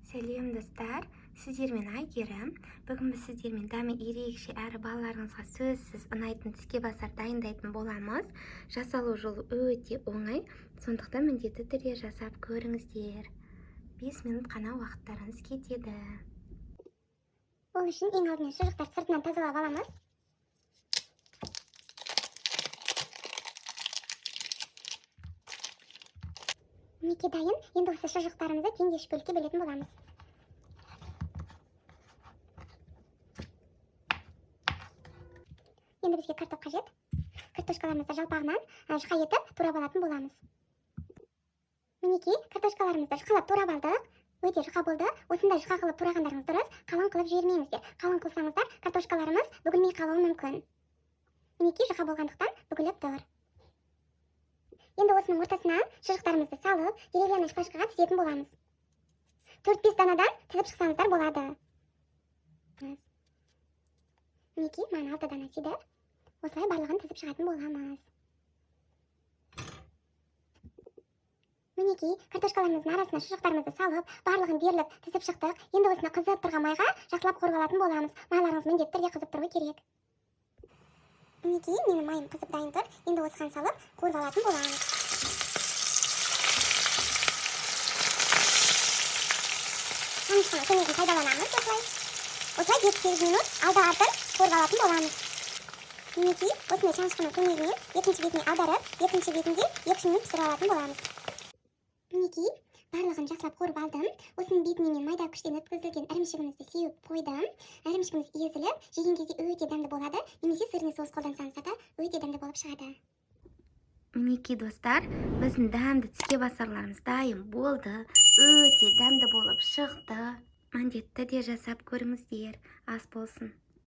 Сәлем достар, сіздермен Айгерім. Бүгін біз сіздермен дәмі ерекше әрі балаларыңызға сөзсіз ұнайтын тіске басар дайындайтын боламыз. Жасалу жолы өте оңай, сондықтан міндетті түрде жасап көріңіздер. 5 минут қана уақыттарыңыз кетеді. Ол үшін ең алдымен шұжықтарды сыртынан тазалап аламыз. Мінекей дайын. Енді осы шұжықтарымызды теңдей үш бөлікке бөлетін боламыз. Енді бізге картоп қажет. Картошкаларымызды жалпағынан жұқа етіп турап алатын боламыз. Мінекей картошкаларымызды жұқалап турап алдық. Өте жұқа болды. Осындай жұқа қылып турағандарыңыз дұрыс. Қалың қылып жібермеңіздер. Қалың қылсаңыздар картошкаларымыз бүгілмей қалуы мүмкін. Мінекей жұқа болғандықтан бүгіліп тұр. Енді осының ортасына шұжықтарымызды салып, деревянный шпажкаға тізетін боламыз. 4-5 данадан тізіп шықсаңыздар болады. Мінекей, маған 6 дана тиді. Осылай барлығын тізіп шығатын боламыз. Мінекей, картошкаларымыздың арасына шұжықтарымызды салып, барлығын дерліп тізіп шықтық. Енді осына қызып тұрған майға жақсылап қуырып алатын боламыз. Майларыңыз міндетті түрде қызып тұруы керек. Мінекей, менің майым қызып дайын тұр. Енді осыған салып қуырып алатын боламыз. Шанышқыны көмегін пайдаланамыз осылай. Осылай 7-8 минут алды-артын қуырып алатын боламыз. Мінекей, осындай шанышқыны көмегімен екінші бетіне аударып, екінші бетінде 2 минут пісіріп алатын боламыз. Мінекей, барлығын жақсылап қуырып алдым. Осының бетіне мен майда күштен өткізілген ірімшігімізді сеуіп қойдым. Ірімшігіміз езіліп, жеген кезде өте дәмді болады. Немесе сырный соус қолдансаңыз да өте дәмді болып шығады. Мінекей достар, біздің дәмді тіске басарларымыз дайын болды. Өте дәмді болып шықты. Міндетті түрде жасап көріңіздер. Ас болсын.